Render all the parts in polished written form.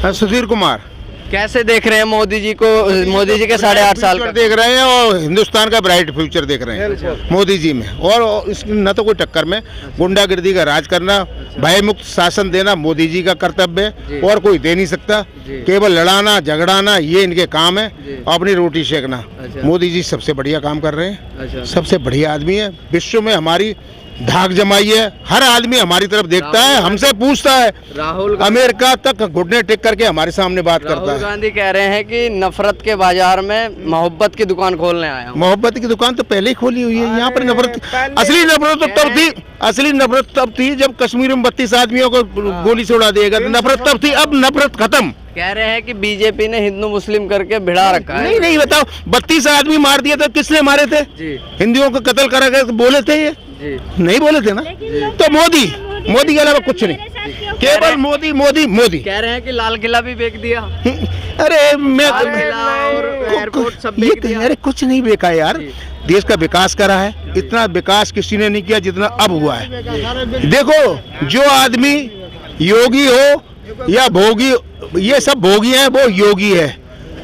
सुधीर कुमार। कैसे देख रहे हैं मोदी जी को, मोदी जी के 8.5 साल का? देख रहे हैं और हिंदुस्तान का ब्राइट फ्यूचर देख रहे हैं मोदी जी में। और इसमें न तो कोई टक्कर में, गुंडागिर्दी का राज करना, भय मुक्त शासन देना मोदी जी का कर्तव्य है और कोई दे नहीं सकता। केवल लड़ाना झगड़ाना ये इनके काम है, अपनी रोटी सेकना। मोदी जी सबसे बढ़िया काम कर रहे हैं, सबसे बढ़िया आदमी है। विश्व में हमारी धाक जमाई है, हर आदमी हमारी तरफ देखता है, हमसे पूछता है। राहुल अमेरिका तक घुटने टेक करके हमारे सामने बात करता है। राहुल गांधी कह रहे हैं कि नफरत के बाजार में मोहब्बत की दुकान खोलने आया हूं। मोहब्बत की दुकान तो पहले ही खोली हुई है। यहाँ पर नफरत, असली नफरत तो तब थी, असली नफरत तब थी जब कश्मीर में 32 आदमियों को गोली से उड़ा दिएगा। नफरत तब थी, अब नफरत खत्म। कह रहे हैं कि बीजेपी ने हिंदू मुस्लिम करके भिड़ा रखा है। नहीं बताओ, 32 आदमी मार दिए तो किसने मारे थे? हिंदुओं को कत्ल करा गया तो बोले थे ये? नहीं बोले थे ना। तो मोदी के अलावा कुछ नहीं, केवल मोदी मोदी मोदी। कह रहे हैं कि लाल किला भी बेच दिया। अरे मैं एयरपोर्ट सब बेच दिया। अरे कुछ नहीं बेचा यार, देश का विकास करा है। इतना विकास किसी ने नहीं किया जितना अब हुआ है। देखो, जो आदमी योगी हो या भोगी, ये सब भोगी हैं, वो योगी है।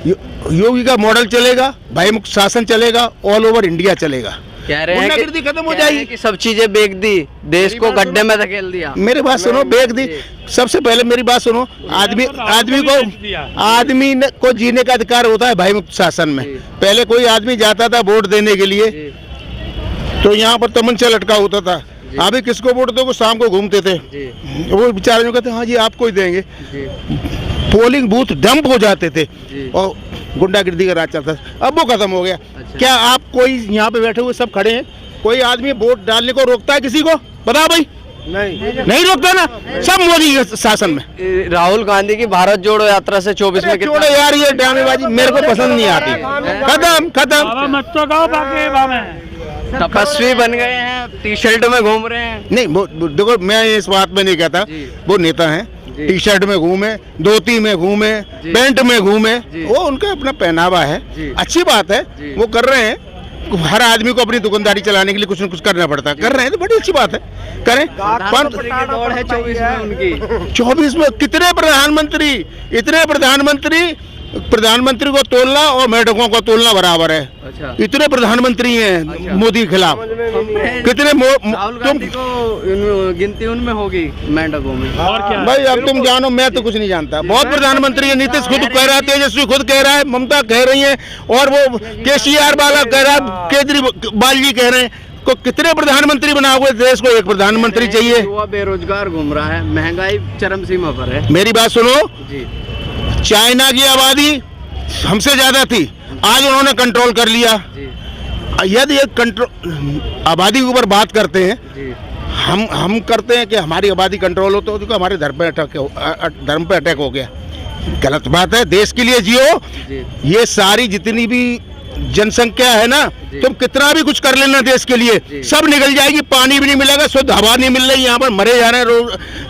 योगी का मॉडल चलेगा, भय मुक्त शासन चलेगा, ऑल ओवर इंडिया चलेगा। कह रहे हैं कि खत्म हो जाएगी, कि सब चीजें बेच दी, देश को गड्ढे में धकेल दिया। मेरी बात सुनो, बेच दी। सबसे पहले मेरी बात सुनो, आदमी को जीने का अधिकार होता है भय मुक्त शासन में। पहले कोई आदमी जाता था वोट देने के लिए तो यहाँ पर तमंचा लटका होता था। अभी किसको वोट दो, शाम को घूमते थे, वो बेचारे जो कहते हाँ जी आपको ही देंगे। पोलिंग बूथ डंप हो जाते थे और गुंडागिर्दी का राज चलता था। अब वो खत्म हो गया। क्या आप कोई यहाँ पे बैठे हुए सब खड़े हैं, कोई आदमी वोट डालने को रोकता है किसी को? बताओ भाई, नहीं रोकता ना। सब मोदी के शासन में। राहुल गांधी की भारत जोड़ो यात्रा से 24 में छोड़ो यार, ये ड्रामेबाजी मेरे को पसंद नहीं आती। खत्म। तपस्वी बन गए हैं, टी शर्ट में घूम रहे हैं। नहीं देखो, मैं इस बात में नहीं कहता, वो नेता हैं, टी शर्ट में घूमे, धोती में घूमे, पैंट में घूमे, वो उनका अपना पहनावा है, अच्छी बात है, वो कर रहे हैं। हर आदमी को अपनी दुकानदारी चलाने के लिए कुछ न कुछ करना पड़ता है, कर रहे हैं तो बड़ी अच्छी बात है, करें। दौड़ है 24 में उनकी। 24 में कितने प्रधानमंत्री, इतने प्रधानमंत्री को तोलना और मेढकों को तोलना बराबर है। इतने प्रधानमंत्री हैं मोदी के खिलाफ। कितने तुम गिनती उनमें होगी मेढकों में। और क्या भाई, अब तुम जानो, मैं तो कुछ नहीं जानता। बहुत प्रधानमंत्री है, नीतीश खुद कह रहा है, तेजस्वी खुद कह रहा है, ममता कह रही है, और वो KCR वाला कह रहा है, केजरीवाल जी कह रहे हैं। को कितने प्रधानमंत्री बनाओगे? देश को एक प्रधानमंत्री चाहिए। युवा बेरोजगार घूम रहा है, महंगाई चरम सीमा पर है। मेरी बात सुनो, चाइना की आबादी हमसे ज्यादा थी, आज उन्होंने कंट्रोल कर लिया। यदि एक कंट्रोल आबादी के ऊपर बात करते हैं, हम करते हैं कि हमारी आबादी कंट्रोल हो, तो हमारे धर्म पे अटैक हो गया। गलत बात है। देश के लिए जियो। ये सारी जितनी भी जनसंख्या है ना, तुम कितना भी कुछ कर लेना देश के लिए, सब निकल जाएगी। पानी भी नहीं मिलेगा, शुद्ध हवा नहीं मिल रही, यहाँ पर मरे जा रहे हैं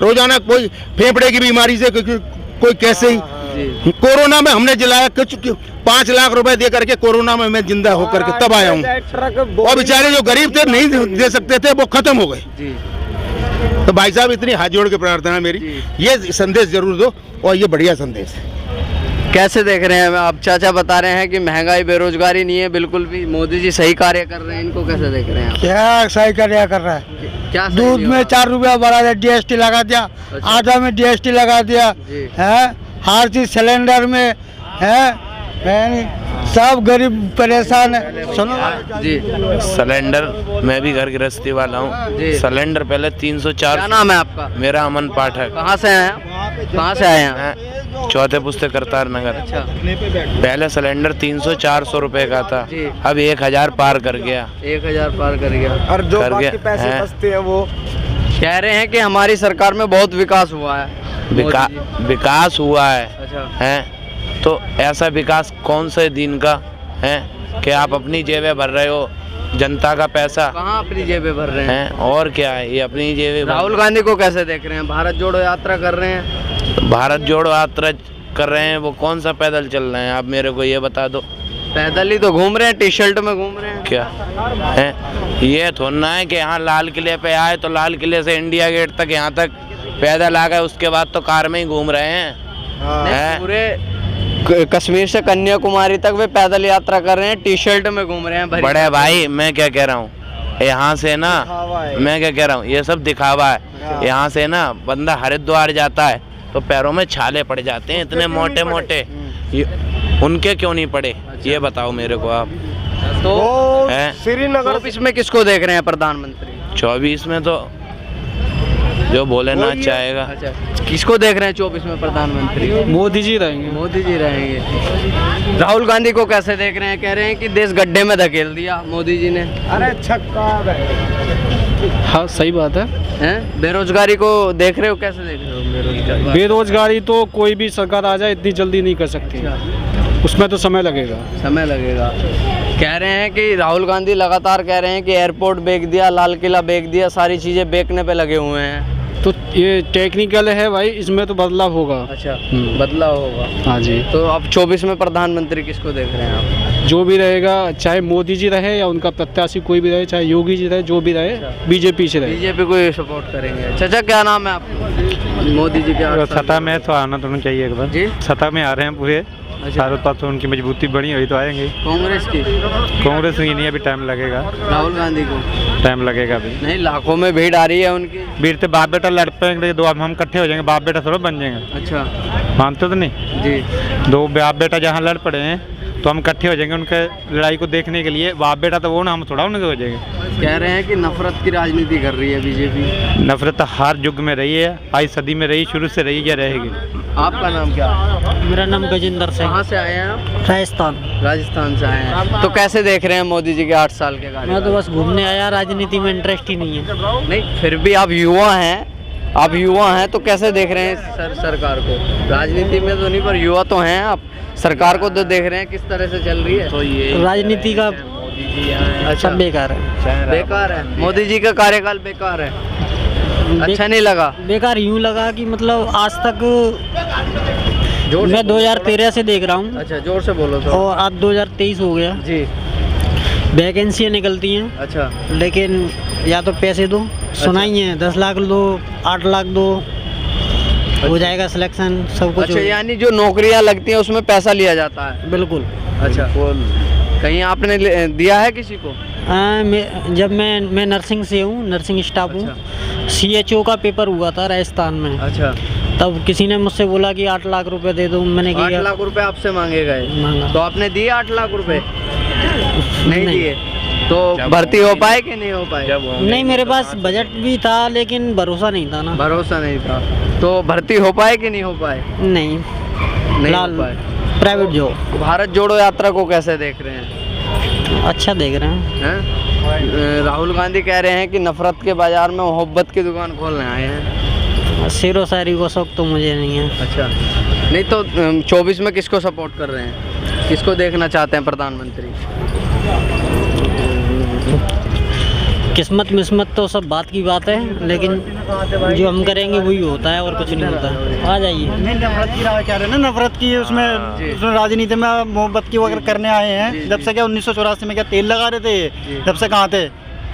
रोजाना, कोई फेफड़े की बीमारी से, कोई कैसे ही। कोरोना में हमने जलाया कुछ 5 लाख रुपए दे करके, कोरोना में मैं जिंदा होकर के तब आया हूँ। और बेचारे जो गरीब थे, नहीं दे सकते थे, वो खत्म हो गए। तो भाई साहब, इतनी हाथ जोड़ के प्रार्थना मेरी, ये संदेश जरूर दो, और ये बढ़िया संदेश है। कैसे देख रहे हैं आप? चाचा बता रहे हैं कि महंगाई बेरोजगारी नहीं है बिल्कुल भी, मोदी जी सही कार्य कर रहे हैं, इनको कैसे देख रहे हैं आप? क्या सही कार्य कर रहा है? क्या दूध में 4 रुपया बढ़ा दिया, DST लगा दिया, आटा में DST लगा दिया है, हर चीज सिलेंडर में है, सब गरीब परेशान है। सुनो जी, सिलेंडर, मैं भी घर गृहस्थी वाला हूँ। सिलेंडर पहले 304। क्या नाम है आपका? मेरा अमन पाठक। कहाँ से आए हैं? कहाँ से आए हैं? चौथे पुस्ते करतार नगर। अच्छा। पहले सिलेंडर 300-400 रुपए का था, अब 1000 पार कर गया। 1000 पार कर गया। और जो बाकी पैसे बचते हैं वो कह रहे हैं कि हमारी सरकार में बहुत विकास हुआ है। विकास हुआ है। अच्छा। है तो ऐसा विकास कौन से दिन का है कि आप अपनी जेबें भर रहे हो, जनता का पैसा? कहाँ अपनी जेबें भर रहे हैं? और क्या है, ये अपनी जेबें। राहुल गांधी को कैसे देख रहे हैं? भारत जोड़ो यात्रा कर रहे हैं। भारत जोड़ो यात्रा कर रहे हैं, वो कौन सा पैदल चल रहे हैं? आप मेरे को ये बता दो। पैदल ही तो घूम रहे हैं, टी शर्ट में घूम रहे हैं। क्या है? ये थोड़ा है कि यहाँ लाल किले पे आए तो लाल किले से इंडिया गेट तक, यहाँ तक पैदल आ गए, उसके बाद तो कार में ही घूम रहे हैं। हैं? पूरे कश्मीर से कन्याकुमारी तक वे पैदल यात्रा कर रहे हैं, टी शर्ट में घूम रहे हैं भरी। बड़े भाई मैं क्या कह रहा हूँ, यहाँ से ना मैं क्या कह रहा हूँ, ये सब दिखावा है। यहाँ से ना बंदा हरिद्वार जाता है तो पैरों में छाले पड़ जाते हैं इतने मोटे मोटे, उनके क्यों नहीं पड़े ये बताओ मेरे को आप। तो हैं? श्रीनगर इसमें किसको देख रहे हैं प्रधानमंत्री? 24 में तो जो भोलेनाथ चाहेगा। अच्छा, किसको देख रहे हैं 24 में प्रधानमंत्री? मोदी जी रहेंगे। मोदी जी रहेंगे। राहुल गांधी को कैसे देख रहे हैं? कह रहे हैं कि देश गड्ढे में धकेल दिया मोदी जी ने। अरे छक्का। हाँ सही बात है। हैं? बेरोजगारी को देख रहे हो? कैसे देख रहे हो बेरोजगारी? बेरोजगारी तो कोई भी सरकार आ जाए इतनी जल्दी नहीं कर सकती, उसमें तो समय लगेगा। समय लगेगा। कह रहे हैं कि राहुल गांधी लगातार कह रहे हैं कि एयरपोर्ट बेच दिया, लाल किला बेच दिया, सारी चीजें बेचने पे लगे हुए हैं। तो ये टेक्निकल है भाई, इसमें तो बदलाव होगा। अच्छा, बदलाव होगा। हाँ जी। तो अब 24 में प्रधानमंत्री किसको देख रहे हैं आप? जो भी रहेगा, चाहे मोदी जी रहे या उनका प्रत्याशी कोई भी रहे, चाहे योगी जी रहे, जो भी रहे, बीजेपी से रहे। बीजेपी को सपोर्ट करेंगे। चाचा क्या नाम है आपका? मोदी जी के सत्ता में तो आना तो चाहिए एक बार। जी, सत्ता में आ रहे हैं पूरे चारों पास, तो उनकी मजबूती बड़ी हुई तो आएंगे। कांग्रेस की? कांग्रेस में नहीं, अभी टाइम लगेगा। राहुल गांधी को टाइम लगेगा अभी। नहीं, लाखों में भीड़ आ रही है उनकी। भीड़ से बाप बेटा लड़ पाएंगे, दो हम इकट्ठे हो जाएंगे, बाप बेटा थोड़ा बन जाएंगे। अच्छा, मानते तो नहीं जी। दो बाप बेटा जहाँ लड़ पड़े हैं तो हम इकट्ठे हो जाएंगे उनके लड़ाई को देखने के लिए। बाप बेटा तो वो ना, हम थोड़ा उनके हो जाएंगे। कह रहे हैं कि नफरत की राजनीति कर रही है बीजेपी। नफरत हर युग में रही है, आई सदी में रही, शुरू से रही या रहेगी। आपका नाम क्या? मेरा नाम गजेंद्र सिंह, कहाँ से आए हैं आप? राजस्थान। राजस्थान से आए हैं। तो कैसे देख रहे हैं मोदी जी के 8 साल के मैं कार्यकाल? तो बस घूमने आया, राजनीति में इंटरेस्ट ही नहीं है। नहीं, फिर भी आप युवा हैं, तो कैसे देख रहे हैं सरकार को? राजनीति में तो नहीं, पर युवा तो हैं आप, सरकार को तो देख रहे हैं किस तरह से चल रही है। तो ये राजनीति का अच्छा, बेकार है। बेकार है। मोदी जी का कार्यकाल बेकार है, अच्छा नहीं लगा? बेकार यूँ लगा कि मतलब आज तक जोर से मैं 2013 से देख रहा हूँ, अच्छा, जोर से बोलो तो। और आज 2023 हो गया। जी। वैकेंसियाँ निकलती हैं, अच्छा, लेकिन या तो पैसे दो, सुनाई है 10 लाख दो, 8 लाख दो, हो जाएगा सिलेक्शन, सब कुछ अच्छा, यानी जो नौकरियां लगती हैं उसमें पैसा लिया जाता है। बिल्कुल। अच्छा, कहीं आपने दिया है किसी को? जब मैं नर्सिंग से हूँ, नर्सिंग स्टाफ हूँ। CHO का पेपर हुआ था राजस्थान में। अच्छा, तब किसी ने मुझसे बोला कि 8 लाख रुपए दे दो, मैंने 8 लाख रुपए आपसे मांगे गए, मांगा। तो आपने दिए 8 लाख रुपए? नहीं दिए। तो भर्ती हो पाए कि नहीं हो पाए? नहीं, मेरे पास बजट भी था लेकिन भरोसा नहीं था ना। भरोसा नहीं था, तो भर्ती हो पाए कि नहीं हो पाए? नहीं, नहीं हो पाए। Private job. भारत जोड़ो यात्रा को कैसे देख रहे हैं? अच्छा देख रहे हैं। राहुल गांधी कह रहे हैं कि नफरत के बाजार में मोहब्बत की दुकान खोलने आए हैं। शेरो शायरी को शौक तो मुझे नहीं है। अच्छा, नहीं तो 24 में किसको सपोर्ट कर रहे हैं? किसको देखना चाहते हैं प्रधानमंत्री? किस्मत मिस्मत तो सब बात की बात है, लेकिन जो हम करेंगे वही होता है और कुछ नहीं होता। आ जाइए। नहीं, नफरत की राह कह रहे हैं ना, नफरत की उसमें राजनीति में मोहब्बत की वगैरह करने आए हैं। जब से क्या 1984 में क्या तेल लगा रहे थे, जब से कहाँ थे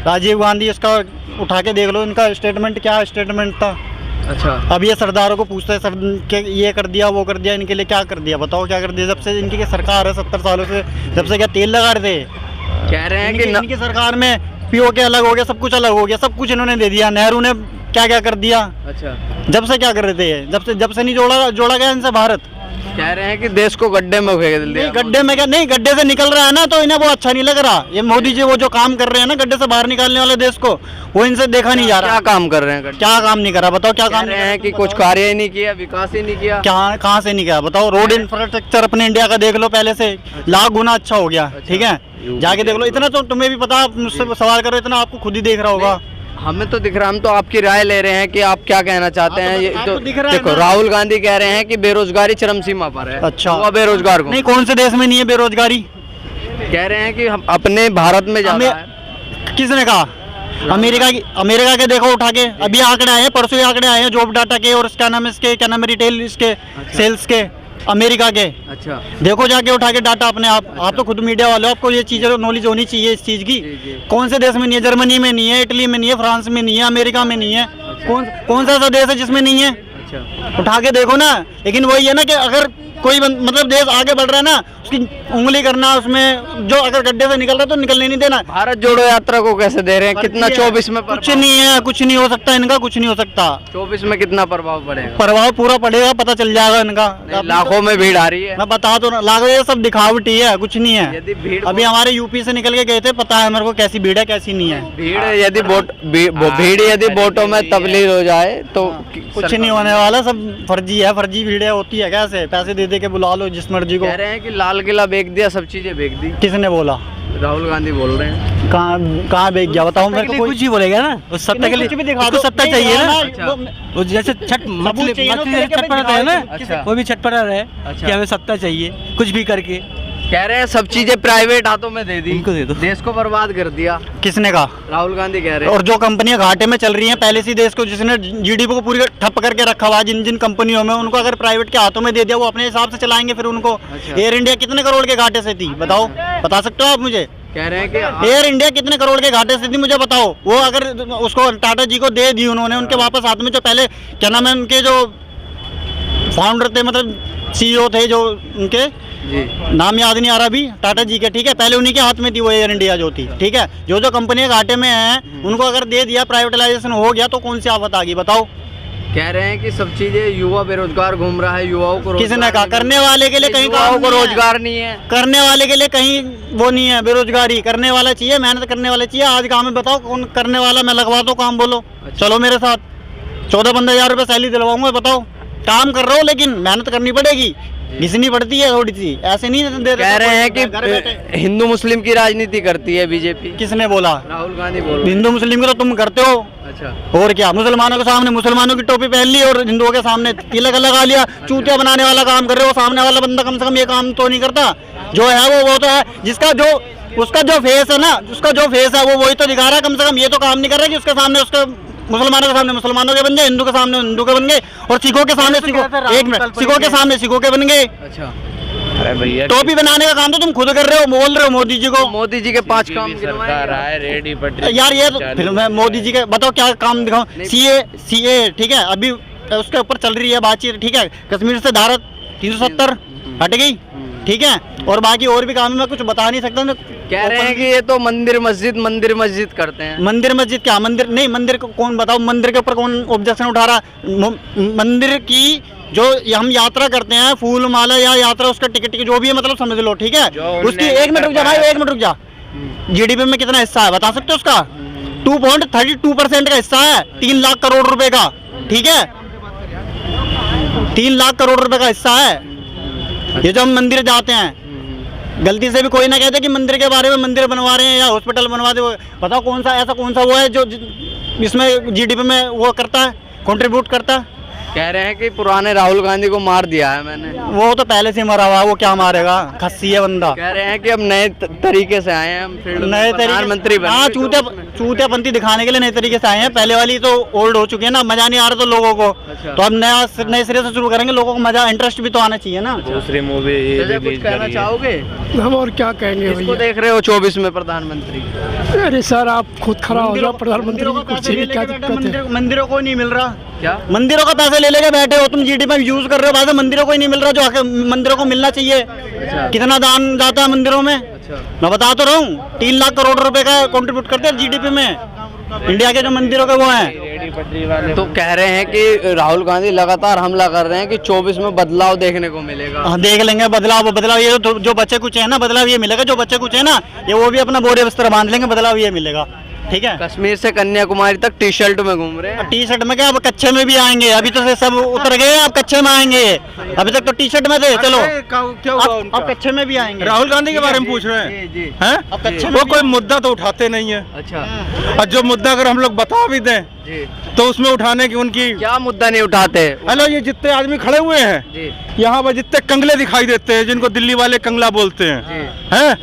राजीव गांधी? इसका उठा के देख लो, इनका स्टेटमेंट क्या स्टेटमेंट था। अच्छा, अब ये सरदारों को पूछते हैं सर के ये कर दिया वो कर दिया, इनके लिए क्या कर दिया बताओ, क्या कर दिया? जब से इनकी सरकार है 70 सालों से, जब से क्या तेल लगा रहे थे। कह रहे हैं कि इनकी सरकार में POK अलग हो गया, सब कुछ अलग हो गया, सब कुछ इन्होंने दे दिया। नेहरू ने क्या क्या कर दिया? अच्छा, जब से क्या कर रहे थे? जब से नहीं जोड़ा गया इनसे भारत। कह रहे हैं कि देश को गड्ढे में फेंक दिया। नहीं, गड्ढे में क्या, नहीं गड्ढे से निकल रहा है ना, तो इन्हें वो अच्छा नहीं लग रहा। ये मोदी जी वो जो काम कर रहे हैं ना गड्ढे से बाहर निकालने वाले देश को, वो इनसे देखा नहीं जा रहा। क्या काम कर रहे हैं? क्या काम नहीं करा बताओ? क्या काम कह रहे हैं कि कुछ कार्य ही नहीं किया, विकास ही नहीं किया। क्या कहाँ से नहीं किया बताओ? रोड इंफ्रास्ट्रक्चर अपने इंडिया का देख लो, पहले से लाख गुना अच्छा हो गया। ठीक है, जाके देख लो। इतना तो तुम्हें भी पता, आप मुझसे सवाल करो, इतना आपको खुद ही देख रहा होगा। हमें तो दिख रहा, हम तो आपकी राय ले रहे हैं कि आप क्या कहना चाहते हैं। ये आपको तो दिख रहा है देखो, ना? राहुल गांधी कह रहे हैं कि बेरोजगारी चरम सीमा पर है। अच्छा, हुआ बेरोजगार को? नहीं, कौन से देश में नहीं है बेरोजगारी? कह रहे हैं कि हम अपने भारत में ज्यादा है। किसने कहा? अमेरिका के देखो उठा के, अभी आंकड़े आए हैं, परसों ही आंकड़े आए हैं जॉब डाटा के, और क्या नाम है इसके, क्या नाम है रिटेल इसके, सेल्स के, अमेरिका के। अच्छा, देखो जाके उठा के डाटा अपने आप तो खुद मीडिया वाले हो, आपको ये चीज़ नॉलेज होनी चाहिए इस चीज़ की। कौन से देश में नहीं है? जर्मनी में नहीं है, इटली में नहीं है, फ्रांस में नहीं है, अमेरिका में नहीं है। कौन सा ऐसा देश है जिसमें नहीं है? अच्छा उठा के देखो ना। लेकिन वही है ना कि अगर कोई मतलब देश आगे बढ़ रहा है ना, उसकी उंगली करना, उसमें जो अगर गड्ढे से निकल रहा है तो निकलने नहीं देना। भारत जोड़ो यात्रा को कैसे दे रहे हैं, कितना 24 में कुछ नहीं है, कुछ नहीं हो सकता इनका, कुछ नहीं हो सकता। 24 में कितना प्रभाव पड़ेगा? प्रभाव पूरा पड़ेगा, पता चल जाएगा इनका। लाखों में भीड़ आ रही है। मैं बता तो लाखों, ये सब दिखावटी है, कुछ नहीं है। यदि भीड़ अभी हमारे यूपी से निकल के गए थे, पता है मेरे को कैसी भीड़ है कैसी नहीं है। भीड़ यदि वोटों में तब्दील हो जाए तो कुछ नहीं होने वाला, सब फर्जी है, फर्जी भीड़ होती है। कैसे पैसे दे के बुला लो जिस मर्जी को। कह रहे हैं कि लाल किला बेच दिया, सब चीजें बेच दी। किसने बोला? राहुल गांधी बोल रहे हैं। कहाँ बेच गया बताओ मेरे को। कुछ ही बोलेगा ना, उस सत्ता के लिए कुछ भी दिखा उसको दो, सत्ता नहीं चाहिए ना। दिखाना, वो जैसे मछली चाहिए ना, उसको जैसे लेके छटपटाता है ना, अच्छा। वो भी छटपटा रहे अच्छा। कि हमें सत्ता चाहिए, कुछ भी करके। कह रहे हैं सब चीजें प्राइवेट हाथों में दे दी, इनको दे दो। देश को बर्बाद कर दिया। किसने कहा? राहुल गांधी कह रहे हैं। और जो कंपनियां घाटे में चल रही हैं पहले से देश को, जिसने जीडीपी को पूरी ठप करके रखा हुआ है, जिन जिन कंपनियों में, उनको अगर प्राइवेट के हाथों में दे दिया, वो अपने हिसाब से चलाएंगे फिर उनको। अच्छा। एयर इंडिया कितने करोड़ के घाटे से थी बताओ, बता सकते हो आप मुझे? कह रहे हैं कि एयर इंडिया कितने करोड़ के घाटे से थी मुझे बताओ। वो अगर उसको टाटा जी को दे दी उन्होंने, उनके वापस हाथ में, जो पहले क्या नाम है उनके जो फाउंडर थे, मतलब सीईओ थे, जो उनके जी नाम याद नहीं आ रहा अभी, टाटा जी के, ठीक है, पहले उन्हीं के हाथ में थी वो एयर इंडिया जो थी, ठीक है। जो जो कंपनियां घाटे में हैं उनको अगर दे दिया, प्राइवेटाइजेशन हो गया, तो कौन सी आफत आ गई बताओ? कह रहे हैं कि सब चीजें, युवा बेरोजगार घूम रहा है, युवाओं को किसने कहा? करने वाले के लिए कहीं युवाओं काम को नहीं है। रोजगार नहीं है। करने वाले के लिए कहीं वो नहीं है, बेरोजगारी। करने वाला चाहिए, मेहनत करने वाला चाहिए। आज काम में बताओ कौन करने वाला, मैं लगवा दो काम, बोलो चलो मेरे साथ, 14-15 हज़ार रुपये सैलरी दिलवाऊंगा। बताओ काम कर रहा हूँ, लेकिन मेहनत करनी पड़ेगी, घिसनी पड़ती है थोड़ी सी, ऐसे नहीं दे। कह रहे हैं कि घर बैठे। हिंदू मुस्लिम की राजनीति करती है बीजेपी। किसने बोला? राहुल गांधी बोल रहे हैं। हिंदू मुस्लिम की तो तुम करते हो, अच्छा और क्या? मुसलमानों के सामने मुसलमानों की टोपी पहन ली और हिंदुओं के सामने तिलक लगा लिया, चूतिया बनाने वाला काम कर रहे हो। सामने वाला बंदा कम से कम ये काम तो नहीं करता। जो है वो तो है, जिसका जो उसका जो फेस है ना, उसका जो फेस है वो वही तो दिखा रहा है। कम से कम ये तो काम नहीं कर रहा कि उसके सामने, उसके मुसलमानों के सामने मुसलमानों के बन गए, हिंदू के सामने हिंदू के बन गए, और सिखों के सामने सिखों, एक मिनट, सिखों के सामने सिखों के बन गए। अच्छा अरे भैया टोपी बनाने का काम तो तुम खुद कर रहे हो, बोल रहे हो मोदी जी को। मोदी जी के 5 काम सरकार आए, रेडी पटरी यार ये तो फिर मैं मोदी जी के बताओ क्या काम दिखाऊं? सीए ठीक है, अभी उसके ऊपर चल रही है बातचीत, ठीक है। कश्मीर से धारा 370 हट गई, ठीक है, और बाकी और भी काम मैं कुछ बता नहीं सकता। कह रहे हैं कि ये तो मंदिर मस्जिद करते हैं। मंदिर मस्जिद क्या? मंदिर नहीं, मंदिर को कौन बताओ, मंदिर के ऊपर कौन ऑब्जेक्शन उठा रहा? मंदिर की जो हम यात्रा करते हैं, फूल माला या यात्रा, उसका टिकट जो भी है, मतलब समझ लो, ठीक है। उसकी 1 मिनट रुक जा भाई, 1 मिनट रुक जा। जीडीपी में कितना हिस्सा है बता सकते हो उसका? 2.32% का हिस्सा है, 3 लाख करोड़ रुपए का, ठीक है, 3 लाख करोड़ रुपए का हिस्सा है। ये जो हम मंदिर जाते हैं, गलती से भी कोई ना कहते कि मंदिर के बारे में, मंदिर बनवा रहे हैं या हॉस्पिटल बनवा दे, बताओ कौन सा ऐसा कौन सा वो है जो इसमें जीडीपी में वो करता है, कंट्रीब्यूट करता है? कह रहे हैं कि पुराने राहुल गांधी को मार दिया है मैंने। वो तो पहले से मरा हुआ है, वो क्या मारेगा, खस्सी है बंदा। कह रहे हैं कि अब नए तरीके से आए हैं हम, फिर नए प्रधानमंत्री तरीके, हाँ, चूतियापंथी दिखाने के लिए नए तरीके से आए हैं। पहले वाली तो ओल्ड हो चुकी है ना, मजा नहीं आ रहा तो लोगों को। अच्छा। तो अब नए सिरे से शुरू करेंगे, लोगों को मजा, इंटरेस्ट भी तो आना चाहिए ना। दूसरी मूवी कुछ कहना चाहोगे? हम और क्या कहेंगे किसको भैया? देख रहे हो 24 में प्रधानमंत्री? अरे सर आप खुद खड़ा हो जाओ, प्रधानमंत्री की कुर्सी की क्या दिक्कत है? मंदिरों को नहीं मिल रहा, क्या मंदिरों का पैसे ले लेके बैठे हो तुम, जीडीपी में यूज कर रहे हो, बाद मंदिरों को ही नहीं मिल रहा जो मंदिरों को मिलना चाहिए। अच्छा। कितना दान जाता है मंदिरों में? अच्छा मैं बता तो रहा हूँ, 3 लाख करोड़ रुपए का कंट्रीब्यूट करते हैं जीडीपी में, इंडिया के जो मंदिरों के वो हैं। रेडी पटरी वाले तो कह रहे हैं कि राहुल गांधी लगातार हमला कर रहे हैं कि 24 में बदलाव देखने को मिलेगा। हाँ, देख लेंगे बदलाव ये तो जो बच्चे कुछ है ना, बदलाव ये मिलेगा। जो बच्चे कुछ है ना, ये वो भी अपना बोरे बिस्तर बांध लेंगे, बदलाव ये मिलेगा, ठीक है। कश्मीर से कन्याकुमारी तक टी शर्ट में घूम रहे हैं। टी शर्ट में क्या, अब कच्चे में भी आएंगे, अभी तो से सब उतर गए, अब कच्चे में आएंगे। अभी तक तो टी शर्ट में थे, चलो क्या हुआ उनका? अब कच्चे में भी आएंगे। राहुल गांधी के बारे में पूछ रहे हैं, जी हैं? अब कच्चे में वो भी कोई मुद्दा तो उठाते नहीं है, अच्छा और जो मुद्दा अगर हम लोग बता भी दें जी, तो उसमें उठाने की उनकी, क्या मुद्दा नहीं उठाते? हेलो, ये जितने आदमी खड़े हुए हैं जी यहाँ पर, जितने कंगले दिखाई देते हैं, जिनको दिल्ली वाले कंगला बोलते हैं, जी हैं,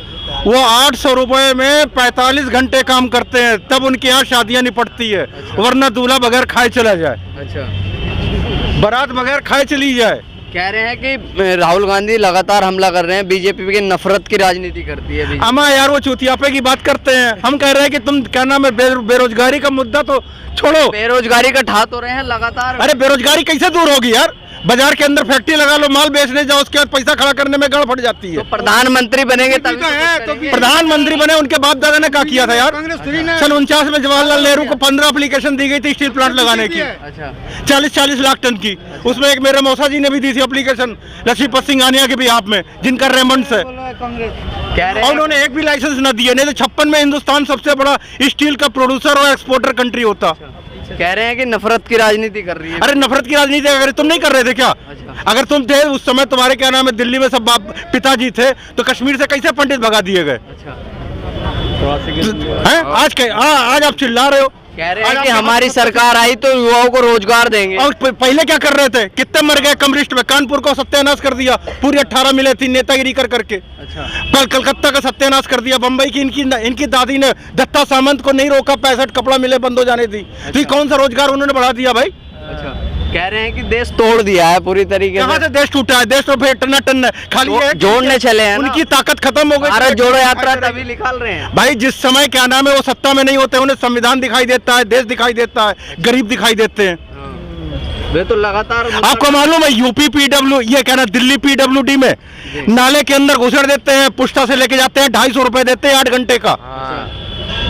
वो 800 रुपए में 45 घंटे काम करते हैं, तब उनके यहाँ शादियां निपटती है। वरना दूल्हा बगैर खाए चला जाए, अच्छा बारात बगैर खाए चली जाए, कह रहे हैं कि राहुल गांधी लगातार हमला कर रहे हैं, बीजेपी की नफरत की राजनीति करती है बीजेपी। अमा यार वो चूतियापे की बात करते हैं, हम कह रहे हैं कि तुम क्या नाम है बेरोजगारी का मुद्दा तो छोड़ो। बेरोजगारी का ठा तो रहे हैं लगातार। अरे बेरोजगारी कैसे दूर होगी यार, बाजार के अंदर फैक्ट्री लगा लो, माल बेचने जाओ, उसके बाद पैसा खड़ा करने में गड़बड़ जाती है। तो प्रधानमंत्री बनेंगे तभी तो करेंगे। प्रधानमंत्री बने, उनके बाप दादा ने क्या किया था यार। सन 49 में जवाहरलाल नेहरू को 15 एप्लीकेशन दी गई थी स्टील प्लांट लगाने की, अच्छा 40-40 लाख टन की। उसमें एक मेरे मौसा जी ने भी दी थी एप्लीकेशन लक्ष्मीपत सिंघानिया के बिहाफ में, जिनका रेमंड्स है, कह रहे और हैं उन्होंने एक भी लाइसेंस न दिए। नहीं तो 56 में हिंदुस्तान सबसे बड़ा स्टील का प्रोड्यूसर और एक्सपोर्टर कंट्री होता। कह रहे हैं कि नफरत की राजनीति कर रही है। अरे नफरत की राजनीति अगर तुम नहीं कर रहे थे क्या? अगर तुम थे उस समय, तुम्हारे क्या नाम है दिल्ली में सब पिताजी थे, तो कश्मीर से कैसे पंडित भगा दिए गए? हैं? आज आप चिल्ला रहे हो। कह रहे हैं कि हमारी सरकार आई तो युवाओं को रोजगार देंगे। और पहले क्या कर रहे थे? कितने मर गए कम्युनिस्ट में? कानपुर को सत्यानाश कर दिया, पूरी 18 मिले थी नेतागिरी कर करके। अच्छा कलकत्ता का सत्यानाश कर दिया, बम्बई की इनकी दादी ने दत्ता सामंत को नहीं रोका, 65 कपड़ा मिले बंद हो जाने दी। तो ये कौन सा रोजगार उन्होंने बढ़ा दिया भाई? अच्छा कह रहे हैं कि देश तोड़ दिया है पूरी तरीके कहाँ से। से देश टूटा है? देश तो फिर टन है, खाली है जोड़ने चले हैं ना। उनकी ताकत खत्म हो गई। भारत जोड़ो यात्रा तभी निकाल रहे हैं भाई। जिस समय क्या नाम है वो सत्ता में नहीं होते, उन्हें संविधान दिखाई देता है, देश दिखाई देता है, गरीब दिखाई देते हैं। वे तो लगातार आपको मालूम है यूपी PW, ये कहना दिल्ली PWD में नाले के अंदर घुसड़ देते हैं, पुष्टा से लेके जाते हैं, 250 रुपए देते हैं 8 घंटे का।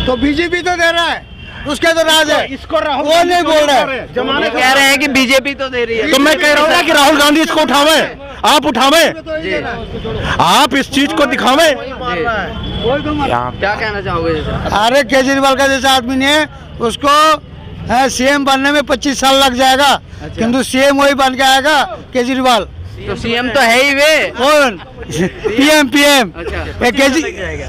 तो बीजेपी तो दे रहा है, उसके तो राज है, इसको वो नहीं बोल रहा है। जमाने कह रहे हैं कि बीजेपी तो दे रही है। तो मैं कह रहा हूँ ना कि राहुल गांधी इसको उठावे, आप उठावे, आप इस चीज को दिखावे। क्या कहना चाहोगे? अरे केजरीवाल का जैसा आदमी ने उसको सीएम बनने में 25 साल लग जाएगा, किंतु सीएम वही बन के आएगा केजरीवाल। तो सीएम तो है ही वे। कौन? पीएम। अच्छा।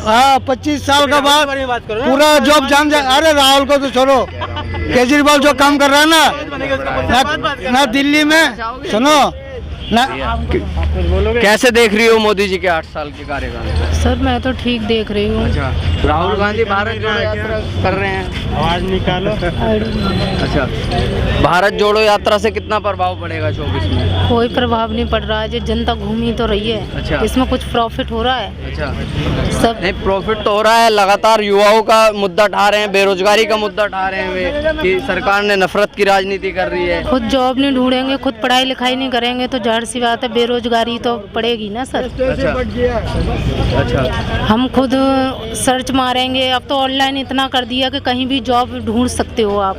हाँ 25 साल का बाद पूरा जॉब जान जाए। अरे राहुल को तो छोड़ो, केजरीवाल जो काम कर रहा है ना दिल्ली में, सुनो ना। कैसे देख रही हो मोदी जी के 8 साल के कार्यकाल? सर मैं तो ठीक देख रही हूँ। अच्छा राहुल गांधी भारत जोड़ो यात्रा कर रहे हैं, आवाज निकालो। अच्छा भारत जोड़ो यात्रा से कितना प्रभाव पड़ेगा 24 में? कोई प्रभाव नहीं पड़ रहा है, जो जनता घूमी तो रही है। अच्छा। इसमें कुछ प्रॉफिट हो रहा है? अच्छा सब नहीं प्रॉफिट तो हो रहा है, लगातार युवाओं का मुद्दा उठा रहे हैं, बेरोजगारी का मुद्दा उठा रहे हैं वे कि सरकार ने नफरत की राजनीति कर रही है। खुद जॉब नहीं ढूंढेंगे, खुद पढ़ाई लिखाई नहीं करेंगे तो जाहिर सी बात है बेरोजगारी तो पड़ेगी ना सर। अच्छा हम खुद सर्च मारेंगे, अब तो ऑनलाइन इतना कर दिया कि कहीं भी जॉब ढूंढ सकते हो आप।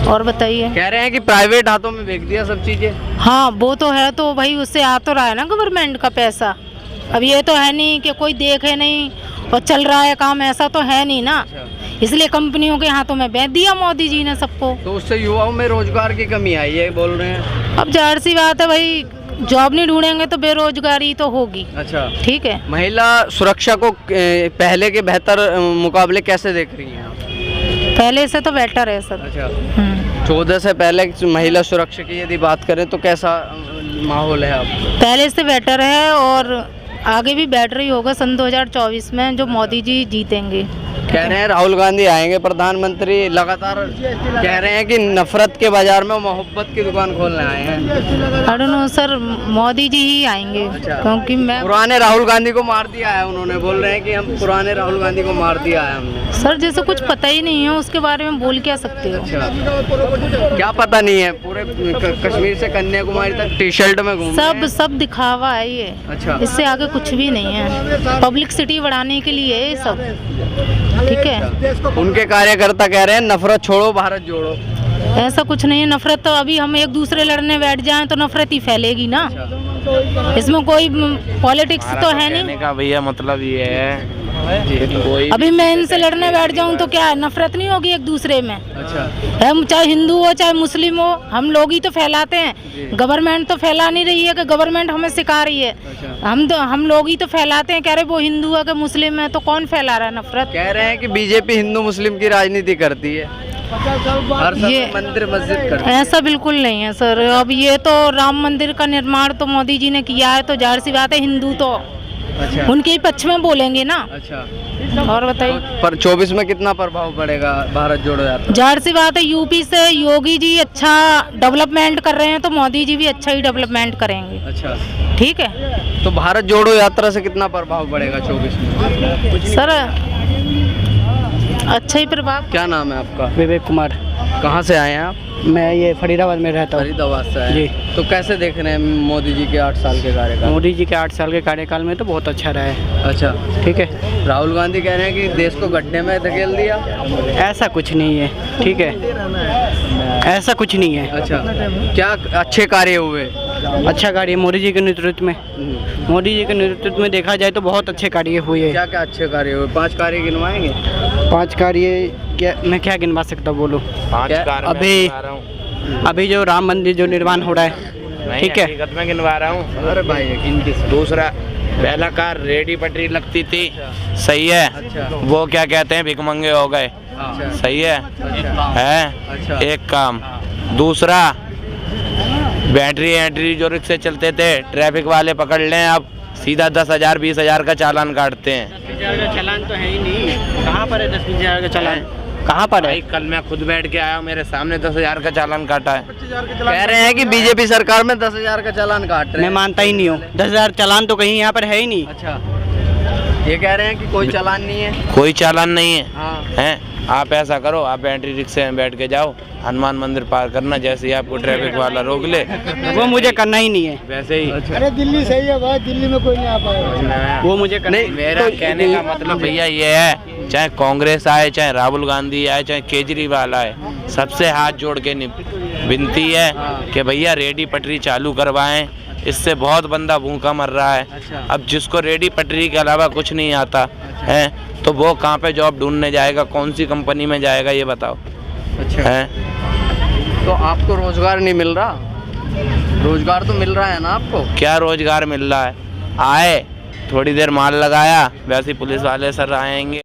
और बताइए। कह रहे हैं कि प्राइवेट हाथों में भेज दिया सब चीजें। हाँ वो तो है, तो भाई उससे आ तो रहा है ना गवर्नमेंट का पैसा। अब ये तो है नहीं कि कोई देखे नहीं और चल रहा है काम, ऐसा तो है नहीं ना। इसलिए कंपनियों के हाथों में बेच दिया मोदी जी ने सबको। तो उससे युवाओं में रोजगार की कमी आई है बोल रहे हैं। अब जाहिर सी बात है भाई, जॉब नहीं ढूंढेंगे तो बेरोजगारी तो होगी। अच्छा ठीक है। महिला सुरक्षा को पहले के बेहतर मुकाबले कैसे देख रही हैं? पहले से तो बेटर है सर। अच्छा 14 से पहले महिला सुरक्षा की यदि बात करें तो कैसा माहौल है अब? पहले से बेटर है और आगे भी बेटर ही होगा सन 2024 में जो मोदी जी जीतेंगे। कह रहे हैं राहुल गांधी आएंगे प्रधानमंत्री, लगातार कह रहे हैं कि नफरत के बाजार में मोहब्बत की दुकान खोलने आए हैं। I don't know sir, Modi ji ही आएंगे। अच्छा। क्योंकि मैं पुराने राहुल गांधी को मार दिया है उन्होंने, बोल रहे हैं कि हम पुराने राहुल गांधी को मार दिया है हमने। सर जैसे कुछ पता ही नहीं है उसके बारे में बोल क्या सकते हो? अच्छा क्या पता नहीं है? पूरे कश्मीर से कन्याकुमारी तक टी शर्ट में घूम रहे हैं। सब दिखावा है ये। अच्छा इससे आगे कुछ भी नहीं है, पब्लिसिटी बढ़ाने के लिए ये सब। ठीक है। उनके कार्यकर्ता कह रहे हैं नफरत छोड़ो भारत जोड़ो। ऐसा कुछ नहीं है, नफरत तो अभी हम एक दूसरे लड़ने बैठ जाएं तो नफरत ही फैलेगी ना। इसमें कोई पॉलिटिक्स तो है नहीं का भैया, मतलब ये है कोई अभी मैं इनसे लड़ने बैठ जाऊं तो क्या है, नफरत नहीं होगी एक दूसरे में? अच्छा हम चाहे हिंदू हो चाहे मुस्लिम हो, हम लोग ही तो फैलाते हैं। गवर्नमेंट तो फैला नहीं रही है कि गवर्नमेंट हमें सिखा रही है। हम लोग ही तो फैलाते हैं। कह रहे वो हिंदू है कि मुस्लिम है, तो कौन फैला रहा है नफरत? कह रहे हैं कि बीजेपी हिंदू मुस्लिम की राजनीति करती है, हर ये मंदिर मस्जिद करती है। ऐसा बिल्कुल नहीं है सर। अब ये तो राम मंदिर का निर्माण तो मोदी जी ने किया है, तो जाहिर सी बात है हिंदू तो अच्छा। उनके ही पक्ष में बोलेंगे ना। अच्छा, और बताइए, पर 24 में कितना प्रभाव पड़ेगा भारत जोड़ो यात्रा? जाहिर सी बात है, यूपी से योगी जी अच्छा डेवलपमेंट कर रहे हैं तो मोदी जी भी अच्छा ही डेवलपमेंट करेंगे। अच्छा, ठीक है। तो भारत जोड़ो यात्रा से कितना प्रभाव पड़ेगा 24 में? सर अच्छा ही प्रभाव। क्या नाम है आपका? विवेक कुमार। कहाँ से आए हैं आप? मैं ये फरीदाबाद में रहता हूँ। फरीदाबाद से आए जी। हैं। तो कैसे देख रहे हैं मोदी जी के 8 साल के कार्यकाल? मोदी जी के 8 साल के कार्यकाल में तो बहुत अच्छा रहा है। अच्छा, ठीक है, राहुल गांधी कह रहे हैं कि देश को गड्ढे में धकेल दिया। ऐसा कुछ नहीं है। ठीक है, ऐसा कुछ नहीं है। अच्छा, क्या अच्छे कार्य हुए? अच्छा कार्य मोदी जी के नेतृत्व में, मोदी जी के नेतृत्व में देखा जाए तो बहुत अच्छे कार्य हुए। क्या क्या अच्छे कार्य हुए? 5 कार्य गिनवाएंगे? 5 कार्य क्या मैं क्या गिनवा सकता हूँ, बोलो। 5 क्या? कार अभी जो राम मंदिर जो निर्माण हो रहा है, ठीक है, हकीकत में गिनवा रहा हूँ। अरे भाई यकीन किस? दूसरा, पहला कार रेडी पटरी लगती थी, सही है। अच्छा। वो क्या कहते हैं, भिखमंगे हो गए, अच्छा। सही है। अच्छा। है अच्छा। एक काम। दूसरा, बैटरी एंट्री जो रिक्शे चलते थे, ट्रैफिक वाले पकड़ लें, अब सीधा 10,000 20,000 का चालान काटते हैं। 10,000 का चालान तो है ही नहीं। कहाँ पर है 10,000 का चालान? कहाँ पर है? भाई कल मैं खुद बैठ के आया हूँ, मेरे सामने 10,000 का चालान काटा है। कह रहे हैं कि बीजेपी सरकार में 10,000 का चालान काट रहे मैं हैं। मानता ही नहीं हूँ। 10,000 चालान तो कहीं यहाँ पर है ही नहीं। अच्छा, ये कह रहे हैं कि कोई चालान नहीं है। कोई चालान नहीं है। हाँ। हैं, आप ऐसा करो, आप बैटरी रिक्शे में बैठ के जाओ, हनुमान मंदिर पार करना, जैसे ही आपको ट्रैफिक वाला रोक ले वो मुझे करना ही नहीं है। वैसे ही। अरे दिल्ली सही है भाई, दिल्ली में कोई नहीं आ पाएगा। वो मुझे करना नहीं, मेरा कहने का मतलब भैया ये है, चाहे कांग्रेस आए, चाहे राहुल गांधी आए, चाहे केजरीवाल आए, सबसे हाथ जोड़ के विनती है कि भैया रेडी पटरी चालू करवाएं। इससे बहुत बंदा भूखा मर रहा है। अच्छा। अब जिसको रेडी पटरी के अलावा कुछ नहीं आता है, तो वो कहाँ पे जॉब ढूंढने जाएगा, कौन सी कंपनी में जाएगा, ये बताओ। अच्छा, है तो आपको रोजगार नहीं मिल रहा? रोजगार तो मिल रहा है ना आपको? क्या रोजगार मिल रहा है? आए, थोड़ी देर माल लगाया, वैसे ही पुलिस वाले सर आएंगे।